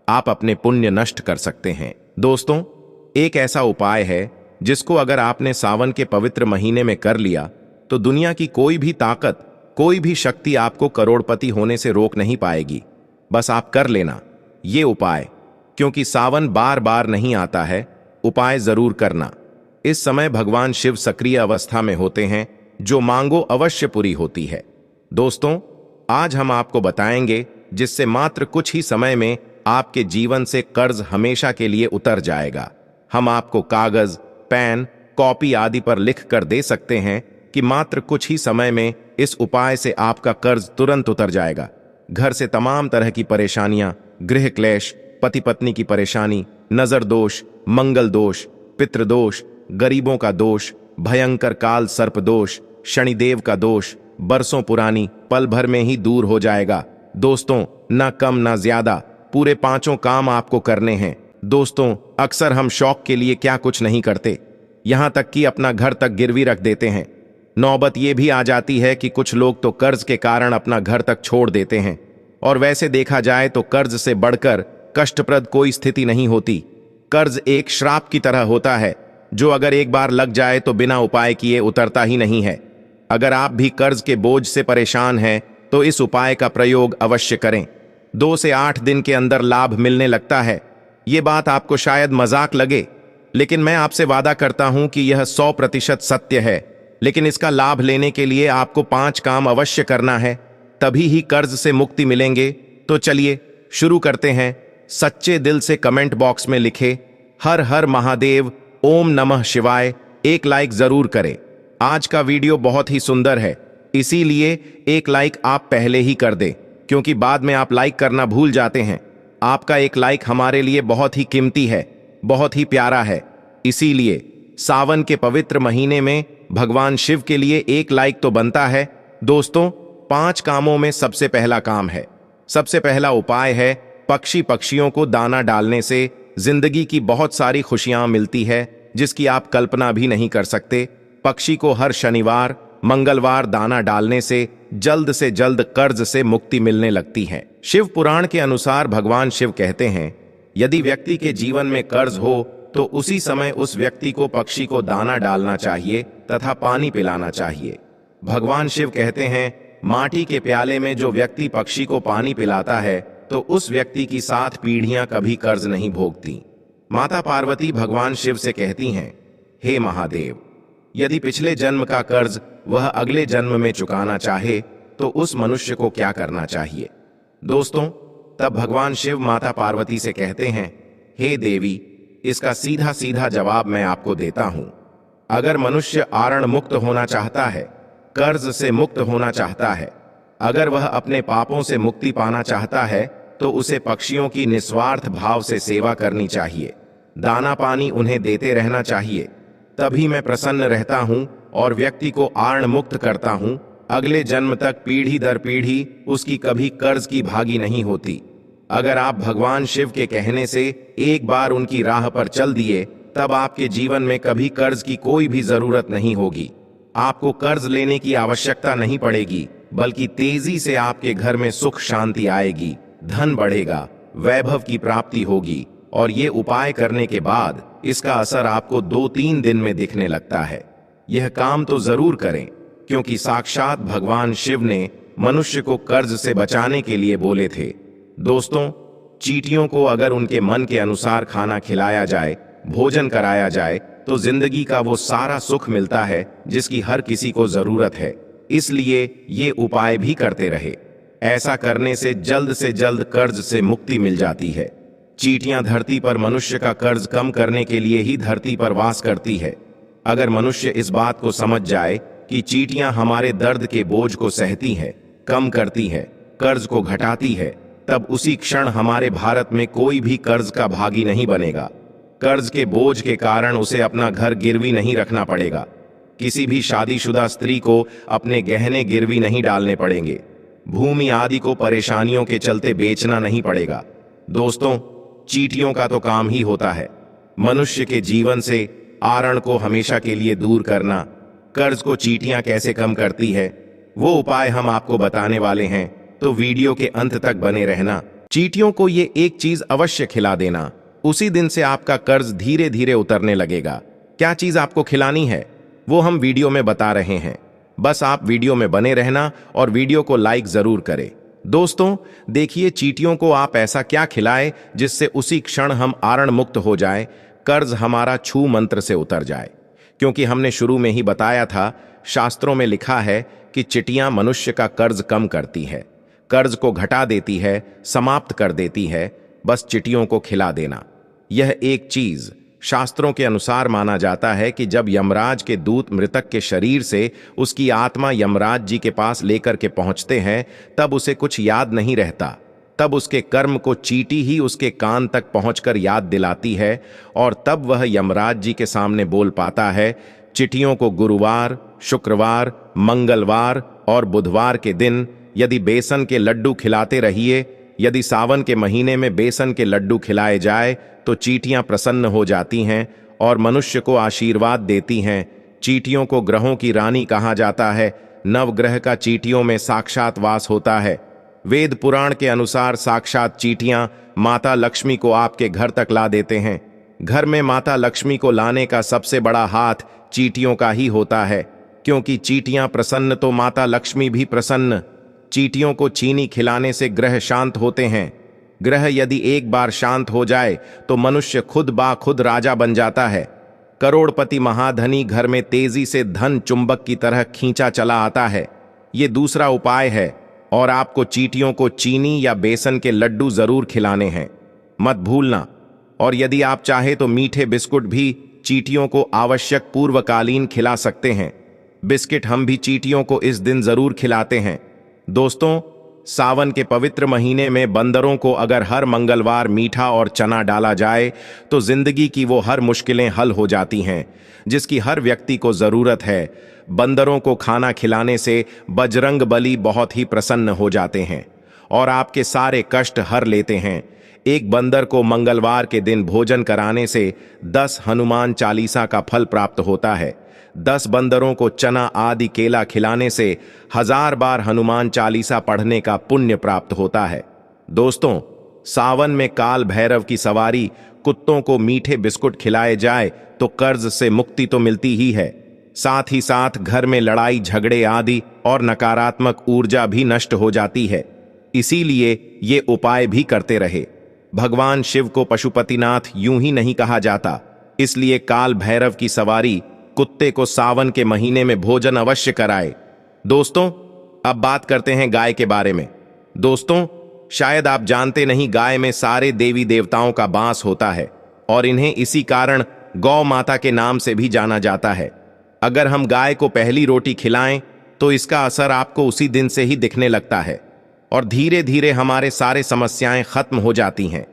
आप अपने पुण्य नष्ट कर सकते हैं। दोस्तों, एक ऐसा उपाय है जिसको अगर आपने सावन के पवित्र महीने में कर लिया तो दुनिया की कोई भी ताकत, कोई भी शक्ति आपको करोड़पति होने से रोक नहीं पाएगी। बस आप कर लेना ये उपाय, क्योंकि सावन बार बार नहीं आता है। उपाय जरूर करना। इस समय भगवान शिव सक्रिय अवस्था में होते हैं, जो मांगो अवश्य पूरी होती है। दोस्तों, आज हम आपको बताएंगे जिससे मात्र कुछ ही समय में आपके जीवन से कर्ज हमेशा के लिए उतर जाएगा। हम आपको कागज, पेन, कॉपी आदि पर लिख कर दे सकते हैं कि मात्र कुछ ही समय में इस उपाय से आपका कर्ज तुरंत उतर जाएगा। घर से तमाम तरह की परेशानियां, गृह क्लेश, पति पत्नी की परेशानी, नजर दोष, मंगल दोष, पितृदोष, गरीबों का दोष, भयंकर काल सर्प दोष, शनिदेव का दोष बरसों पुरानी पल भर में ही दूर हो जाएगा। दोस्तों, ना कम ना ज्यादा पूरे 5 काम आपको करने हैं। दोस्तों, अक्सर हम शौक के लिए क्या कुछ नहीं करते, यहां तक कि अपना घर तक गिरवी रख देते हैं। नौबत यह भी आ जाती है कि कुछ लोग तो कर्ज के कारण अपना घर तक छोड़ देते हैं। और वैसे देखा जाए तो कर्ज से बढ़कर कष्टप्रद कोई स्थिति नहीं होती। कर्ज एक श्राप की तरह होता है, जो अगर एक बार लग जाए तो बिना उपाय किए उतरता ही नहीं है। अगर आप भी कर्ज के बोझ से परेशान हैं तो इस उपाय का प्रयोग अवश्य करें। 2 से 8 दिन के अंदर लाभ मिलने लगता है। ये बात आपको शायद मजाक लगे, लेकिन मैं आपसे वादा करता हूं कि यह 100% सत्य है। लेकिन इसका लाभ लेने के लिए आपको 5 काम अवश्य करना है, तभी ही कर्ज से मुक्ति मिलेंगे। तो चलिए शुरू करते हैं। सच्चे दिल से कमेंट बॉक्स में लिखे हर हर महादेव, ओम नमः शिवाय, एक लाइक जरूर करें। आज का वीडियो बहुत ही सुंदर है, इसीलिए एक लाइक आप पहले ही कर दें, क्योंकि बाद में आप लाइक करना भूल जाते हैं। आपका एक लाइक हमारे लिए बहुत ही कीमती है, बहुत ही प्यारा है। इसीलिए सावन के पवित्र महीने में भगवान शिव के लिए एक लाइक तो बनता है। दोस्तों, 5 कामों में सबसे पहला काम है, सबसे पहला उपाय है पक्षियों को दाना डालने से जिंदगी की बहुत सारी खुशियां मिलती है, जिसकी आप कल्पना भी नहीं कर सकते। पक्षी को हर शनिवार, मंगलवार दाना डालने से जल्द कर्ज से मुक्ति मिलने लगती है। शिव पुराण के अनुसार भगवान शिव कहते हैं, यदि व्यक्ति के जीवन में कर्ज हो तो उसी समय उस व्यक्ति को पक्षी को दाना डालना चाहिए तथा पानी पिलाना चाहिए। भगवान शिव कहते हैं, माटी के प्याले में जो व्यक्ति पक्षी को पानी पिलाता है तो उस व्यक्ति की 7 पीढ़ियां कभी कर्ज नहीं भोगती। माता पार्वती भगवान शिव से कहती हैं, हे महादेव, यदि पिछले जन्म का कर्ज वह अगले जन्म में चुकाना चाहे तो उस मनुष्य को क्या करना चाहिए। दोस्तों, तब भगवान शिव माता पार्वती से कहते हैं, हे देवी, इसका सीधा सीधा जवाब मैं आपको देता हूं। अगर मनुष्य आरण मुक्त होना चाहता है, कर्ज से मुक्त होना चाहता है, अगर वह अपने पापों से मुक्ति पाना चाहता है, तो उसे पक्षियों की निस्वार्थ भाव से सेवा करनी चाहिए, दाना पानी उन्हें देते रहना चाहिए। तभी मैं प्रसन्न रहता हूं और व्यक्ति को आर्ण मुक्त करता हूं। अगले जन्म तक पीढ़ी दर पीढ़ी उसकी कभी कर्ज की भागी नहीं होती। अगर आप भगवान शिव के कहने से एक बार उनकी राह पर चल दिए, तब आपके जीवन में कभी कर्ज की कोई भी जरूरत नहीं होगी। आपको कर्ज लेने की आवश्यकता नहीं पड़ेगी, बल्कि तेजी से आपके घर में सुख शांति आएगी, धन बढ़ेगा, वैभव की प्राप्ति होगी। और ये उपाय करने के बाद इसका असर आपको 2-3 दिन में दिखने लगता है। यह काम तो जरूर करें, क्योंकि साक्षात भगवान शिव ने मनुष्य को कर्ज से बचाने के लिए बोले थे। दोस्तों, चींटियों को अगर उनके मन के अनुसार खाना खिलाया जाए, भोजन कराया जाए, तो जिंदगी का वो सारा सुख मिलता है जिसकी हर किसी को जरूरत है। इसलिए ये उपाय भी करते रहे। ऐसा करने से जल्द कर्ज से मुक्ति मिल जाती है। चींटियां धरती पर मनुष्य का कर्ज कम करने के लिए ही धरती पर वास करती है। अगर मनुष्य इस बात को समझ जाए कि चींटियां हमारे दर्द के बोझ को सहती हैं, कम करती हैं, कर्ज को घटाती है, तब उसी क्षण हमारे भारत में कोई भी कर्ज का भागी नहीं बनेगा। कर्ज के बोझ के कारण उसे अपना घर गिरवी नहीं रखना पड़ेगा। किसी भी शादीशुदा स्त्री को अपने गहने गिरवी नहीं डालने पड़ेंगे। भूमि आदि को परेशानियों के चलते बेचना नहीं पड़ेगा। दोस्तों, चींटियों का तो काम ही होता है मनुष्य के जीवन से आरण को हमेशा के लिए दूर करना। कर्ज को चींटियां कैसे कम करती है, वो उपाय हम आपको बताने वाले हैं, तो वीडियो के अंत तक बने रहना। चींटियों को ये एक चीज अवश्य खिला देना, उसी दिन से आपका कर्ज धीरे धीरे उतरने लगेगा। क्या चीज आपको खिलानी है वो हम वीडियो में बता रहे हैं। बस आप वीडियो में बने रहना और वीडियो को लाइक जरूर करें। दोस्तों, देखिए चींटियों को आप ऐसा क्या खिलाएं जिससे उसी क्षण हम आरण मुक्त हो जाए, कर्ज हमारा छू मंत्र से उतर जाए। क्योंकि हमने शुरू में ही बताया था, शास्त्रों में लिखा है कि चींटियां मनुष्य का कर्ज कम करती है, कर्ज को घटा देती है, समाप्त कर देती है। बस चींटियों को खिला देना। यह एक चीज शास्त्रों के अनुसार माना जाता है कि जब यमराज के दूत मृतक के शरीर से उसकी आत्मा यमराज जी के पास लेकर के पहुंचते हैं, तब उसे कुछ याद नहीं रहता। तब उसके कर्म को चींटी ही उसके कान तक पहुंचकर याद दिलाती है, और तब वह यमराज जी के सामने बोल पाता है। चिट्ठियों को गुरुवार, शुक्रवार, मंगलवार और बुधवार के दिन यदि बेसन के लड्डू खिलाते रहिए, यदि सावन के महीने में बेसन के लड्डू खिलाए जाए, तो चींटियां प्रसन्न हो जाती हैं और मनुष्य को आशीर्वाद देती हैं। चींटियों को ग्रहों की रानी कहा जाता है। नवग्रह का चींटियों में साक्षात वास होता है। वेद पुराण के अनुसार साक्षात चींटियां माता लक्ष्मी को आपके घर तक ला देते हैं। घर में माता लक्ष्मी को लाने का सबसे बड़ा हाथ चींटियों का ही होता है, क्योंकि चींटियां प्रसन्न तो माता लक्ष्मी भी प्रसन्न। चींटियों को चीनी खिलाने से ग्रह शांत होते हैं। ग्रह यदि एक बार शांत हो जाए तो मनुष्य खुद बा खुद राजा बन जाता है। करोड़पति महाधनी घर में तेजी से धन चुंबक की तरह खींचा चला आता है। ये दूसरा उपाय है, और आपको चींटियों को चीनी या बेसन के लड्डू जरूर खिलाने हैं, मत भूलना। और यदि आप चाहे तो मीठे बिस्कुट भी चींटियों को आवश्यक पूर्वकालीन खिला सकते हैं। बिस्किट हम भी चींटियों को इस दिन जरूर खिलाते हैं। दोस्तों, सावन के पवित्र महीने में बंदरों को अगर हर मंगलवार मीठा और चना डाला जाए, तो जिंदगी की वो हर मुश्किलें हल हो जाती हैं जिसकी हर व्यक्ति को जरूरत है। बंदरों को खाना खिलाने से बजरंग बली बहुत ही प्रसन्न हो जाते हैं और आपके सारे कष्ट हर लेते हैं। एक बंदर को मंगलवार के दिन भोजन कराने से 10 हनुमान चालीसा का फल प्राप्त होता है। 10 बंदरों को चना आदि केला खिलाने से 1000 बार हनुमान चालीसा पढ़ने का पुण्य प्राप्त होता है। दोस्तों, सावन में काल भैरव की सवारी, कुत्तों को मीठे बिस्कुट खिलाए जाए तो कर्ज से मुक्ति तो मिलती ही है, साथ ही साथ घर में लड़ाई झगड़े आदि और नकारात्मक ऊर्जा भी नष्ट हो जाती है। इसीलिए ये उपाय भी करते रहे। भगवान शिव को पशुपतिनाथ यूं ही नहीं कहा जाता, इसलिए काल भैरव की सवारी कुत्ते को सावन के महीने में भोजन अवश्य कराए। दोस्तों, अब बात करते हैं गाय के बारे में। दोस्तों, शायद आप जानते नहीं, गाय में सारे देवी देवताओं का वास होता है और इन्हें इसी कारण गौ माता के नाम से भी जाना जाता है। अगर हम गाय को पहली रोटी खिलाएं तो इसका असर आपको उसी दिन से ही दिखने लगता है और धीरे धीरे हमारे सारे समस्याएं खत्म हो जाती हैं।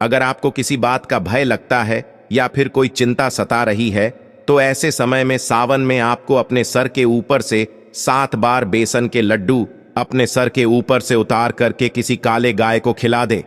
अगर आपको किसी बात का भय लगता है या फिर कोई चिंता सता रही है, तो ऐसे समय में सावन में आपको अपने सर के ऊपर से 7 बार बेसन के लड्डू अपने सर के ऊपर से उतार करके किसी काले गाय को खिला दे।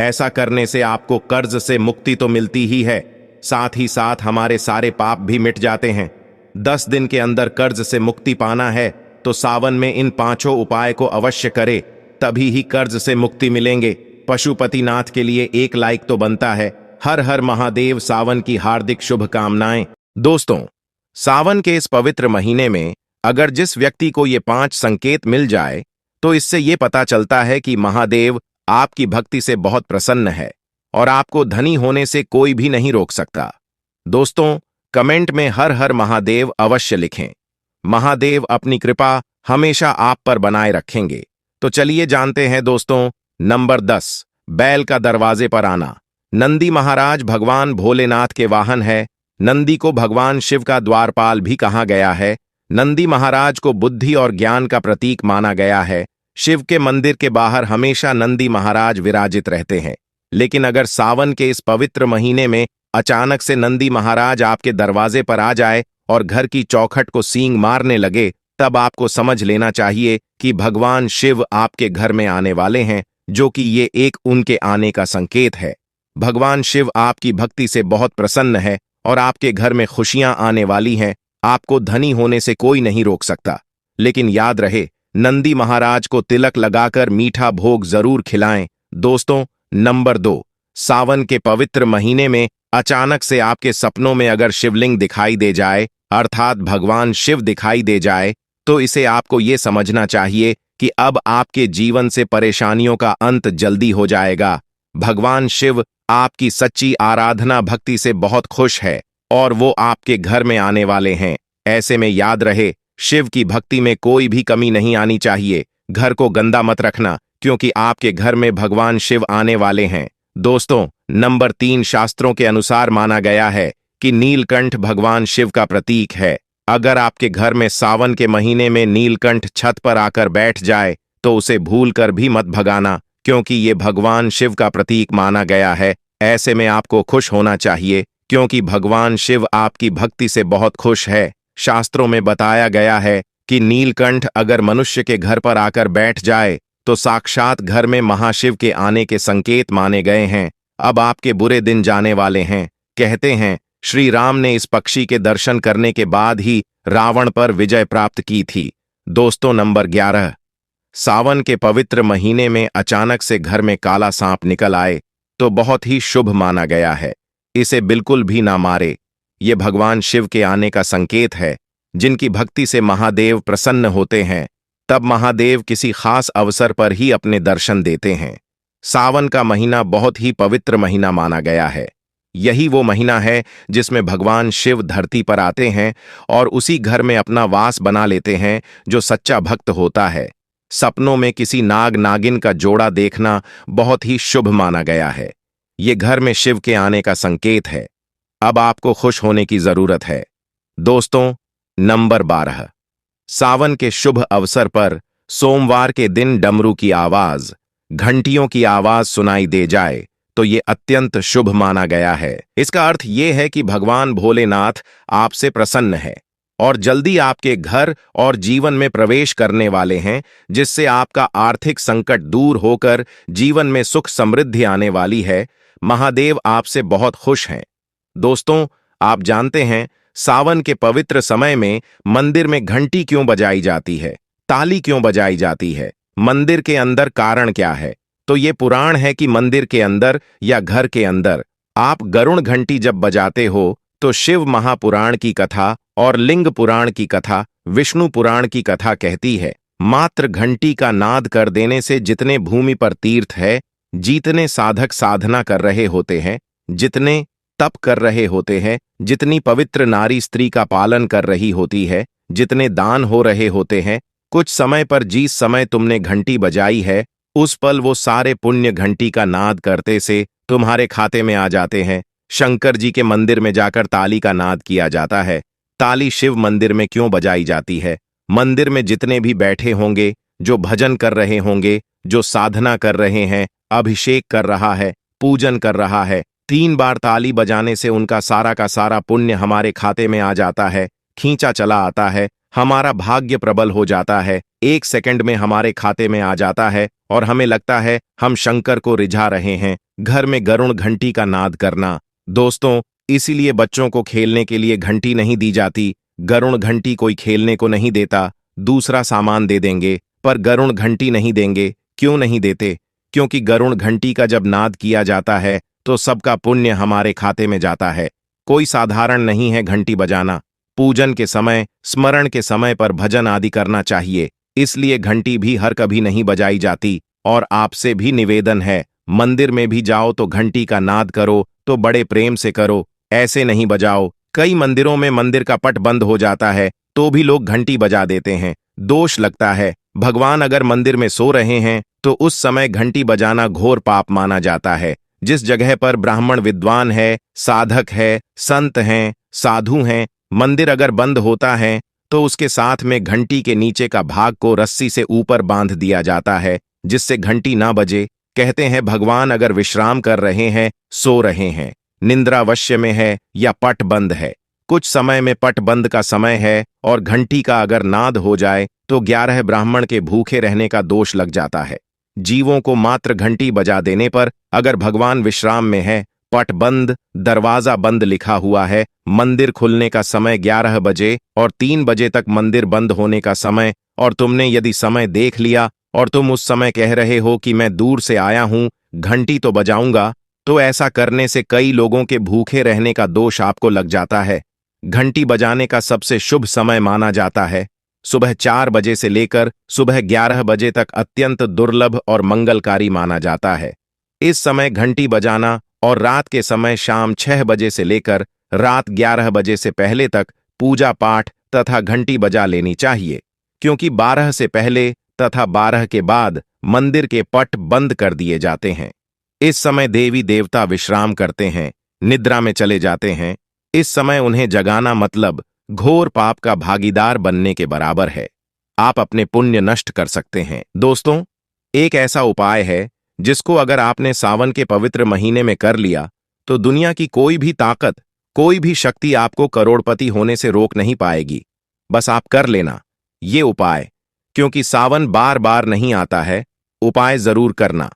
ऐसा करने से आपको कर्ज से मुक्ति तो मिलती ही है, साथ ही साथ हमारे सारे पाप भी मिट जाते हैं। 10 दिन के अंदर कर्ज से मुक्ति पाना है तो सावन में इन 5 उपाय को अवश्य करे, तभी ही कर्ज से मुक्ति मिलेंगे। पशुपतिनाथ के लिए 1 लाइक तो बनता है। हर हर महादेव। सावन की हार्दिक शुभकामनाएं। दोस्तों, सावन के इस पवित्र महीने में अगर जिस व्यक्ति को ये 5 संकेत मिल जाए तो इससे ये पता चलता है कि महादेव आपकी भक्ति से बहुत प्रसन्न है और आपको धनी होने से कोई भी नहीं रोक सकता। दोस्तों, कमेंट में हर हर महादेव अवश्य लिखें। महादेव अपनी कृपा हमेशा आप पर बनाए रखेंगे। तो चलिए जानते हैं दोस्तों। नंबर 10, बैल का दरवाजे पर आना। नंदी महाराज भगवान भोलेनाथ के वाहन है। नंदी को भगवान शिव का द्वारपाल भी कहा गया है। नंदी महाराज को बुद्धि और ज्ञान का प्रतीक माना गया है। शिव के मंदिर के बाहर हमेशा नंदी महाराज विराजित रहते हैं। लेकिन अगर सावन के इस पवित्र महीने में अचानक से नंदी महाराज आपके दरवाजे पर आ जाए और घर की चौखट को सींग मारने लगे, तब आपको समझ लेना चाहिए कि भगवान शिव आपके घर में आने वाले हैं, जो कि ये एक उनके आने का संकेत है। भगवान शिव आपकी भक्ति से बहुत प्रसन्न है और आपके घर में खुशियां आने वाली हैं। आपको धनी होने से कोई नहीं रोक सकता। लेकिन याद रहे, नंदी महाराज को तिलक लगाकर मीठा भोग जरूर खिलाएं। दोस्तों, नंबर 2, सावन के पवित्र महीने में अचानक से आपके सपनों में अगर शिवलिंग दिखाई दे जाए, अर्थात भगवान शिव दिखाई दे जाए, तो इसे आपको ये समझना चाहिए कि अब आपके जीवन से परेशानियों का अंत जल्दी हो जाएगा। भगवान शिव आपकी सच्ची आराधना भक्ति से बहुत खुश है और वो आपके घर में आने वाले हैं। ऐसे में याद रहे, शिव की भक्ति में कोई भी कमी नहीं आनी चाहिए। घर को गंदा मत रखना, क्योंकि आपके घर में भगवान शिव आने वाले हैं। दोस्तों, नंबर 3, शास्त्रों के अनुसार माना गया है कि नीलकंठ भगवान शिव का प्रतीक है। अगर आपके घर में सावन के महीने में नीलकंठ छत पर आकर बैठ जाए तो उसे भूलकर भी मत भगाना, क्योंकि ये भगवान शिव का प्रतीक माना गया है। ऐसे में आपको खुश होना चाहिए, क्योंकि भगवान शिव आपकी भक्ति से बहुत खुश है। शास्त्रों में बताया गया है कि नीलकंठ अगर मनुष्य के घर पर आकर बैठ जाए तो साक्षात घर में महाशिव के आने के संकेत माने गए हैं। अब आपके बुरे दिन जाने वाले हैं। कहते हैं श्री राम ने इस पक्षी के दर्शन करने के बाद ही रावण पर विजय प्राप्त की थी। दोस्तों, नंबर 11, सावन के पवित्र महीने में अचानक से घर में काला सांप निकल आए तो बहुत ही शुभ माना गया है। इसे बिल्कुल भी ना मारे। ये भगवान शिव के आने का संकेत है। जिनकी भक्ति से महादेव प्रसन्न होते हैं, तब महादेव किसी खास अवसर पर ही अपने दर्शन देते हैं। सावन का महीना बहुत ही पवित्र महीना माना गया है। यही वो महीना है जिसमें भगवान शिव धरती पर आते हैं और उसी घर में अपना वास बना लेते हैं जो सच्चा भक्त होता है। सपनों में किसी नाग नागिन का जोड़ा देखना बहुत ही शुभ माना गया है। ये घर में शिव के आने का संकेत है। अब आपको खुश होने की जरूरत है। दोस्तों, नंबर 12, सावन के शुभ अवसर पर सोमवार के दिन डमरू की आवाज, घंटियों की आवाज सुनाई दे जाए तो ये अत्यंत शुभ माना गया है। इसका अर्थ ये है कि भगवान भोलेनाथ आपसे प्रसन्न है और जल्दी आपके घर और जीवन में प्रवेश करने वाले हैं, जिससे आपका आर्थिक संकट दूर होकर जीवन में सुख समृद्धि आने वाली है। महादेव आपसे बहुत खुश हैं। दोस्तों, आप जानते हैं सावन के पवित्र समय में मंदिर में घंटी क्यों बजाई जाती है, ताली क्यों बजाई जाती है, मंदिर के अंदर कारण क्या है? तो ये पुराण है कि मंदिर के अंदर या घर के अंदर आप गरुड़ घंटी जब बजाते हो तो शिव महापुराण की कथा और लिंग पुराण की कथा, विष्णु पुराण की कथा कहती है, मात्र घंटी का नाद कर देने से जितने भूमि पर तीर्थ है, जितने साधक साधना कर रहे होते हैं, जितने तप कर रहे होते हैं, जितनी पवित्र नारी स्त्री का पालन कर रही होती है, जितने दान हो रहे होते हैं, कुछ समय पर जिस समय तुमने घंटी बजाई है, उस पल वो सारे पुण्य घंटी का नाद करते से तुम्हारे खाते में आ जाते हैं। शंकर जी के मंदिर में जाकर ताली का नाद किया जाता है। ताली शिव मंदिर में क्यों बजाई जाती है? मंदिर में जितने भी बैठे होंगे, जो भजन कर रहे होंगे, जो साधना कर रहे हैं, अभिषेक कर रहा है, पूजन कर रहा है, 3 बार ताली बजाने से उनका सारा का सारा पुण्य हमारे खाते में आ जाता है, खींचा चला आता है, हमारा भाग्य प्रबल हो जाता है, 1 सेकंड में हमारे खाते में आ जाता है और हमें लगता है हम शंकर को रिझा रहे हैं। घर में गरुड़ घंटी का नाद करना। दोस्तों, इसीलिए बच्चों को खेलने के लिए घंटी नहीं दी जाती। गरुड़ घंटी कोई खेलने को नहीं देता, दूसरा सामान दे देंगे, पर गरुड़ घंटी नहीं देंगे। क्यों नहीं देते? क्योंकि गरुड़ घंटी का जब नाद किया जाता है तो सबका पुण्य हमारे खाते में जाता है। कोई साधारण नहीं है घंटी बजाना। पूजन के समय, स्मरण के समय पर भजन आदि करना चाहिए, इसलिए घंटी भी हर कभी नहीं बजाई जाती। और आपसे भी निवेदन है, मंदिर में भी जाओ तो घंटी का नाद करो तो बड़े प्रेम से करो, ऐसे नहीं बजाओ। कई मंदिरों में मंदिर का पट बंद हो जाता है तो भी लोग घंटी बजा देते हैं, दोष लगता है। भगवान अगर मंदिर में सो रहे हैं तो उस समय घंटी बजाना घोर पाप माना जाता है। जिस जगह पर ब्राह्मण विद्वान है, साधक है, संत हैं, साधु हैं, मंदिर अगर बंद होता है तो उसके साथ में घंटी के नीचे का भाग को रस्सी से ऊपर बांध दिया जाता है, जिससे घंटी ना बजे। कहते हैं भगवान अगर विश्राम कर रहे हैं, सो रहे हैं, निंद्रावश्य में है या पट बंद है, कुछ समय में पट बंद का समय है और घंटी का अगर नाद हो जाए तो 11 ब्राह्मण के भूखे रहने का दोष लग जाता है। जीवों को मात्र घंटी बजा देने पर अगर भगवान विश्राम में है, पट बंद, दरवाजा बंद लिखा हुआ है, मंदिर खुलने का समय 11 बजे और 3 बजे तक मंदिर बंद होने का समय, और तुमने यदि समय देख लिया और तुम उस समय कह रहे हो कि मैं दूर से आया हूं, घंटी तो बजाऊंगा, तो ऐसा करने से कई लोगों के भूखे रहने का दोष आपको लग जाता है। घंटी बजाने का सबसे शुभ समय माना जाता है सुबह 4 बजे से लेकर सुबह 11 बजे तक अत्यंत दुर्लभ और मंगलकारी माना जाता है। इस समय घंटी बजाना और रात के समय शाम 6 बजे से लेकर रात 11 बजे से पहले तक पूजा पाठ तथा घंटी बजा लेनी चाहिए, क्योंकि 12 से पहले तथा 12 के बाद मंदिर के पट बंद कर दिए जाते हैं। इस समय देवी देवता विश्राम करते हैं, निद्रा में चले जाते हैं। इस समय उन्हें जगाना मतलब घोर पाप का भागीदार बनने के बराबर है। आप अपने पुण्य नष्ट कर सकते हैं। दोस्तों, एक ऐसा उपाय है जिसको अगर आपने सावन के पवित्र महीने में कर लिया तो दुनिया की कोई भी ताकत, कोई भी शक्ति आपको करोड़पति होने से रोक नहीं पाएगी। बस आप कर लेना ये उपाय, क्योंकि सावन बार बार नहीं आता है। उपाय जरूर करना।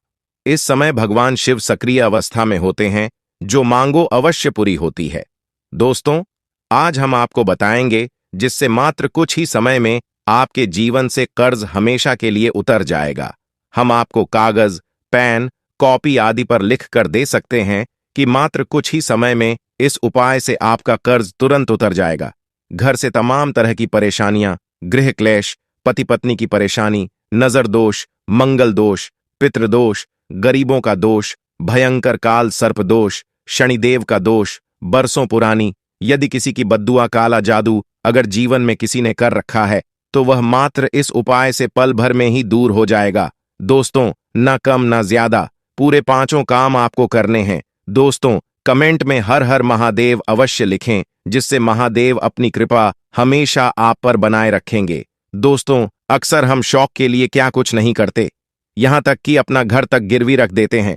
इस समय भगवान शिव सक्रिय अवस्था में होते हैं, जो मांगो अवश्य पूरी होती है। दोस्तों, आज हम आपको बताएंगे जिससे मात्र कुछ ही समय में आपके जीवन से कर्ज हमेशा के लिए उतर जाएगा। हम आपको कागज, पेन, कॉपी आदि पर लिख कर दे सकते हैं कि मात्र कुछ ही समय में इस उपाय से आपका कर्ज तुरंत उतर जाएगा। घर से तमाम तरह की परेशानियां, गृह क्लेश, पति पत्नी की परेशानी, नजर दोष, मंगल दोष, पितृदोष, गरीबों का दोष, भयंकर काल सर्प दोष, शनिदेव का दोष, बरसों पुरानी यदि किसी की बद्दुआ, काला जादू अगर जीवन में किसी ने कर रखा है तो वह मात्र इस उपाय से पल भर में ही दूर हो जाएगा। दोस्तों, न कम न ज्यादा, पूरे 5 काम आपको करने हैं। दोस्तों, कमेंट में हर हर महादेव अवश्य लिखें, जिससे महादेव अपनी कृपा हमेशा आप पर बनाए रखेंगे। दोस्तों, अक्सर हम शौक के लिए क्या कुछ नहीं करते, यहां तक कि अपना घर तक गिरवी रख देते हैं।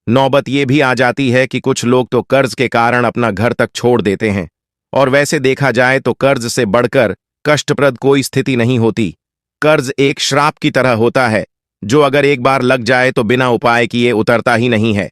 नौबत ये भी आ जाती है कि कुछ लोग तो कर्ज के कारण अपना घर तक छोड़ देते हैं, और वैसे देखा जाए तो कर्ज से बढ़कर कष्टप्रद कोई स्थिति नहीं होती। कर्ज एक श्राप की तरह होता है, जो अगर एक बार लग जाए तो बिना उपाय किए उतरता ही नहीं है।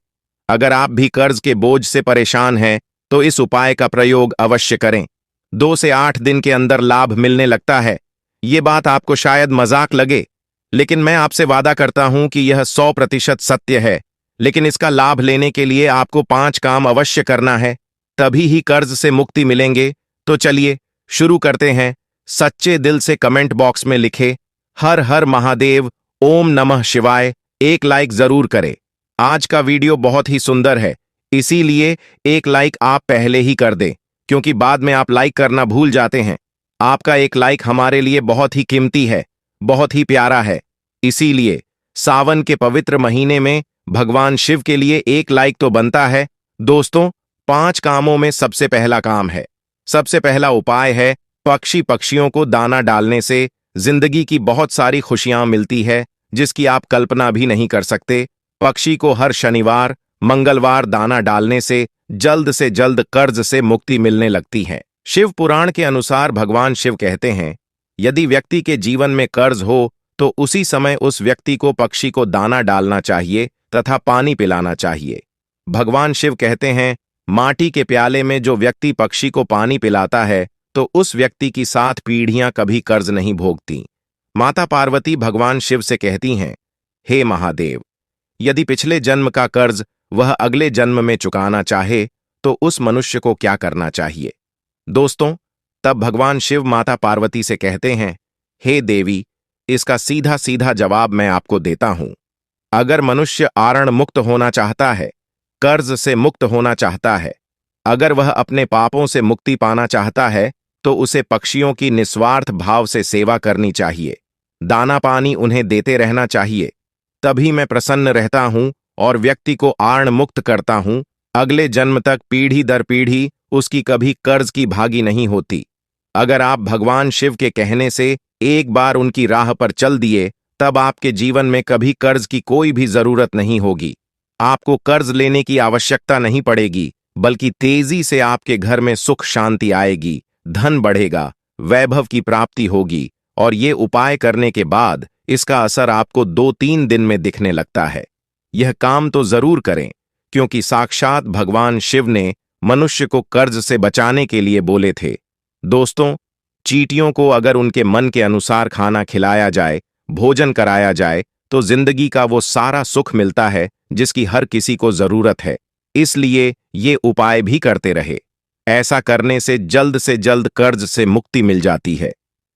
अगर आप भी कर्ज के बोझ से परेशान हैं तो इस उपाय का प्रयोग अवश्य करें। 2 से 8 दिन के अंदर लाभ मिलने लगता है। ये बात आपको शायद मजाक लगे, लेकिन मैं आपसे वादा करता हूं कि यह 100% सत्य है। लेकिन इसका लाभ लेने के लिए आपको 5 काम अवश्य करना है, तभी ही कर्ज से मुक्ति मिलेंगे। तो चलिए शुरू करते हैं। सच्चे दिल से कमेंट बॉक्स में लिखे हर हर महादेव, ओम नमः शिवाय, एक लाइक जरूर करें। आज का वीडियो बहुत ही सुंदर है, इसीलिए एक लाइक आप पहले ही कर दें, क्योंकि बाद में आप लाइक करना भूल जाते हैं। आपका एक लाइक हमारे लिए बहुत ही कीमती है, बहुत ही प्यारा है। इसीलिए सावन के पवित्र महीने में भगवान शिव के लिए एक लाइक तो बनता है। दोस्तों, 5 कामों में सबसे पहला काम है, सबसे पहला उपाय है पक्षियों को दाना डालने से जिंदगी की बहुत सारी खुशियां मिलती है जिसकी आप कल्पना भी नहीं कर सकते। पक्षी को हर शनिवार मंगलवार दाना डालने से जल्द कर्ज से मुक्ति मिलने लगती है। शिव पुराण के अनुसार भगवान शिव कहते हैं, यदि व्यक्ति के जीवन में कर्ज हो तो उसी समय उस व्यक्ति को पक्षी को दाना डालना चाहिए तथा पानी पिलाना चाहिए। भगवान शिव कहते हैं, माटी के प्याले में जो व्यक्ति पक्षी को पानी पिलाता है तो उस व्यक्ति की 7 पीढ़ियां कभी कर्ज नहीं भोगती। माता पार्वती भगवान शिव से कहती हैं, हे महादेव, यदि पिछले जन्म का कर्ज वह अगले जन्म में चुकाना चाहे तो उस मनुष्य को क्या करना चाहिए। दोस्तों, तब भगवान शिव माता पार्वती से कहते हैं, हे देवी, इसका सीधा सीधा जवाब मैं आपको देता हूं। अगर मनुष्य आरण मुक्त होना चाहता है, कर्ज से मुक्त होना चाहता है, अगर वह अपने पापों से मुक्ति पाना चाहता है तो उसे पक्षियों की निस्वार्थ भाव से सेवा करनी चाहिए, दाना पानी उन्हें देते रहना चाहिए। तभी मैं प्रसन्न रहता हूं और व्यक्ति को आर्ण मुक्त करता हूं। अगले जन्म तक पीढ़ी दर पीढ़ी उसकी कभी कर्ज की भागी नहीं होती। अगर आप भगवान शिव के कहने से एक बार उनकी राह पर चल दिए, तब आपके जीवन में कभी कर्ज की कोई भी जरूरत नहीं होगी। आपको कर्ज लेने की आवश्यकता नहीं पड़ेगी, बल्कि तेजी से आपके घर में सुख शांति आएगी, धन बढ़ेगा, वैभव की प्राप्ति होगी। और ये उपाय करने के बाद इसका असर आपको 2-3 दिन में दिखने लगता है। यह काम तो जरूर करें, क्योंकि साक्षात भगवान शिव ने मनुष्य को कर्ज से बचाने के लिए बोले थे। दोस्तों, चींटियों को अगर उनके मन के अनुसार खाना खिलाया जाए, भोजन कराया जाए, तो जिंदगी का वो सारा सुख मिलता है जिसकी हर किसी को जरूरत है। इसलिए ये उपाय भी करते रहे। ऐसा करने से जल्द कर्ज से मुक्ति मिल जाती है।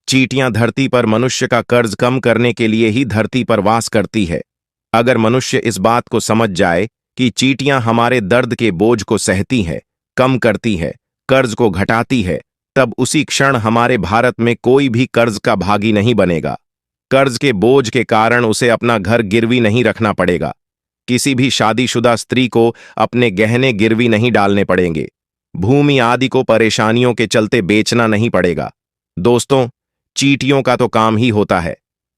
चींटियां धरती पर मनुष्य का कर्ज कम करने के लिए ही धरती पर वास करती है। अगर मनुष्य इस बात को समझ जाए कि चींटियां हमारे दर्द के बोझ को सहती है, कम करती है, कर्ज को घटाती है, तब उसी क्षण हमारे भारत में कोई भी कर्ज का भागी नहीं बनेगा। कर्ज के बोझ के कारण उसे अपना घर गिरवी नहीं रखना पड़ेगा। किसी भी शादीशुदा स्त्री को अपने गहने गिरवी नहीं डालने पड़ेंगे। भूमि आदि को परेशानियों के चलते बेचना नहीं पड़ेगा। दोस्तों, चींटियों का तो काम ही होता है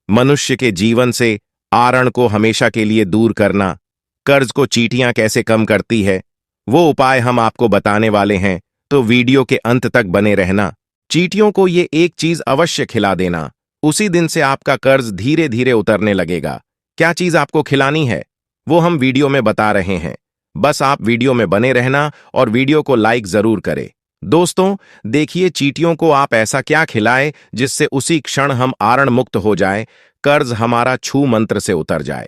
मनुष्य के जीवन से आरण को हमेशा के लिए दूर करना। कर्ज को चींटियां कैसे कम करती है, वो उपाय हम आपको बताने वाले हैं, तो वीडियो के अंत तक बने रहना। चींटियों को ये एक चीज अवश्य खिला देना, उसी दिन से आपका कर्ज धीरे धीरे उतरने लगेगा। क्या चीज आपको खिलानी है वो हम वीडियो में बता रहे हैं। बस आप वीडियो में बने रहना और वीडियो को लाइक जरूर करें। दोस्तों, देखिए चींटियों को आप ऐसा क्या खिलाएं जिससे उसी क्षण हम आरण मुक्त हो जाएं, कर्ज हमारा छू मंत्र से उतर जाए।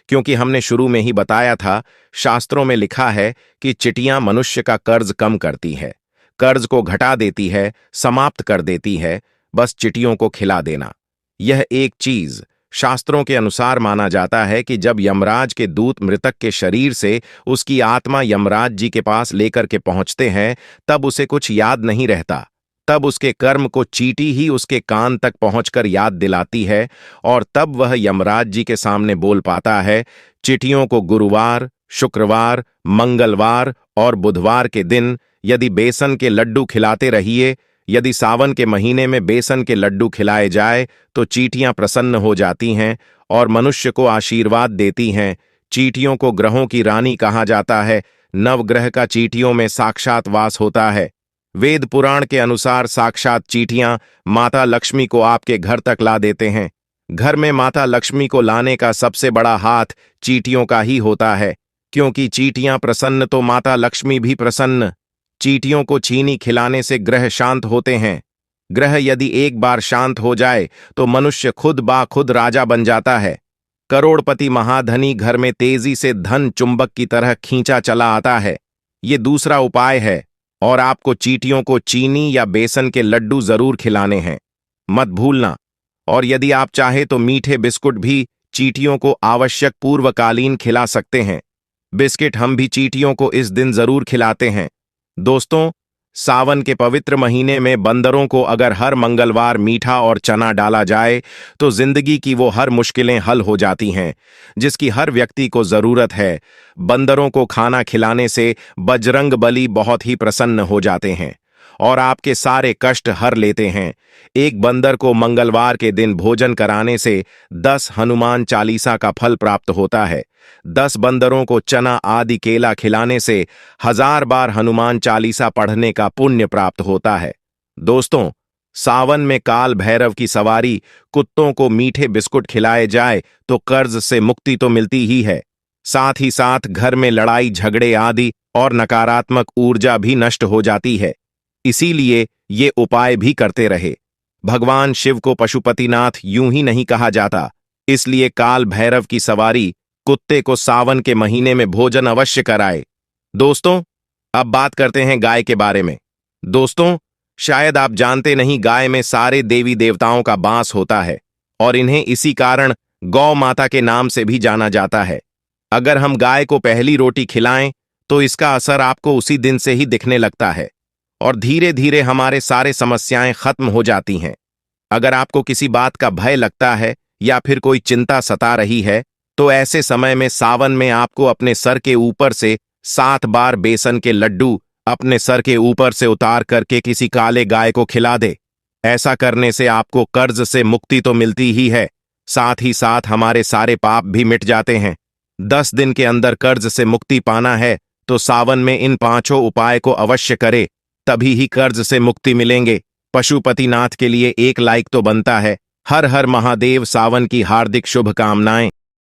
क्योंकि हमने शुरू में ही बताया था, शास्त्रों में लिखा है कि चींटियां मनुष्य का कर्ज कम करती है, कर्ज को घटा देती है, समाप्त कर देती है। बस चींटियों को खिला देना। यह एक चीज शास्त्रों के अनुसार माना जाता है कि जब यमराज के दूत मृतक के शरीर से उसकी आत्मा यमराज जी के पास लेकर के पहुंचते हैं, तब उसे कुछ याद नहीं रहता। तब उसके कर्म को चींटी ही उसके कान तक पहुंचकर याद दिलाती है और तब वह यमराज जी के सामने बोल पाता है। चींटियों को गुरुवार, शुक्रवार, मंगलवार और बुधवार के दिन यदि बेसन के लड्डू खिलाते रहिए, यदि सावन के महीने में बेसन के लड्डू खिलाए जाए तो चींटियां प्रसन्न हो जाती हैं और मनुष्य को आशीर्वाद देती हैं। चींटियों को ग्रहों की रानी कहा जाता है। नवग्रह का चींटियों में साक्षात वास होता है। वेद पुराण के अनुसार साक्षात चींटियां माता लक्ष्मी को आपके घर तक ला देते हैं। घर में माता लक्ष्मी को लाने का सबसे बड़ा हाथ चींटियों का ही होता है, क्योंकि चींटियां प्रसन्न तो माता लक्ष्मी भी प्रसन्न। चींटियों को चीनी खिलाने से ग्रह शांत होते हैं। ग्रह यदि एक बार शांत हो जाए तो मनुष्य खुद बा खुद राजा बन जाता है। करोड़पति महाधनी घर में तेजी से धन चुंबक की तरह खींचा चला आता है। ये दूसरा उपाय है। और आपको चींटियों को चीनी या बेसन के लड्डू जरूर खिलाने हैं, मत भूलना। और यदि आप चाहे तो मीठे बिस्कुट भी चींटियों को आवश्यक पूर्वकालीन खिला सकते हैं। बिस्किट हम भी चींटियों को इस दिन जरूर खिलाते हैं। दोस्तों, सावन के पवित्र महीने में बंदरों को अगर हर मंगलवार मीठा और चना डाला जाए तो जिंदगी की वो हर मुश्किलें हल हो जाती हैं जिसकी हर व्यक्ति को जरूरत है। बंदरों को खाना खिलाने से बजरंग बली बहुत ही प्रसन्न हो जाते हैं और आपके सारे कष्ट हर लेते हैं। एक बंदर को मंगलवार के दिन भोजन कराने से 10 हनुमान चालीसा का फल प्राप्त होता है। 10 बंदरों को चना आदि केला खिलाने से 1000 बार हनुमान चालीसा पढ़ने का पुण्य प्राप्त होता है। दोस्तों, सावन में काल भैरव की सवारी, कुत्तों को मीठे बिस्कुट खिलाए जाए तो कर्ज से मुक्ति तो मिलती ही है, साथ ही साथ घर में लड़ाई झगड़े आदि और नकारात्मक ऊर्जा भी नष्ट हो जाती है। इसीलिए ये उपाय भी करते रहे। भगवान शिव को पशुपतिनाथ यूं ही नहीं कहा जाता, इसलिए काल भैरव की सवारी कुत्ते को सावन के महीने में भोजन अवश्य कराए। दोस्तों, अब बात करते हैं गाय के बारे में। दोस्तों, शायद आप जानते नहीं, गाय में सारे देवी देवताओं का वास होता है और इन्हें इसी कारण गौ माता के नाम से भी जाना जाता है। अगर हम गाय को पहली रोटी खिलाएं तो इसका असर आपको उसी दिन से ही दिखने लगता है और धीरे धीरे हमारे सारे समस्याएं खत्म हो जाती हैं। अगर आपको किसी बात का भय लगता है या फिर कोई चिंता सता रही है तो ऐसे समय में सावन में आपको अपने सर के ऊपर से 7 बार बेसन के लड्डू अपने सर के ऊपर से उतार करके किसी काले गाय को खिला दे। ऐसा करने से आपको कर्ज से मुक्ति तो मिलती ही है, साथ ही साथ हमारे सारे पाप भी मिट जाते हैं। 10 दिन के अंदर कर्ज से मुक्ति पाना है तो सावन में इन 5 उपाय को अवश्य करे, तभी ही कर्ज से मुक्ति मिलेंगे। पशुपतिनाथ के लिए एक लाइक तो बनता है। हर हर महादेव। सावन की हार्दिक शुभकामनाएं।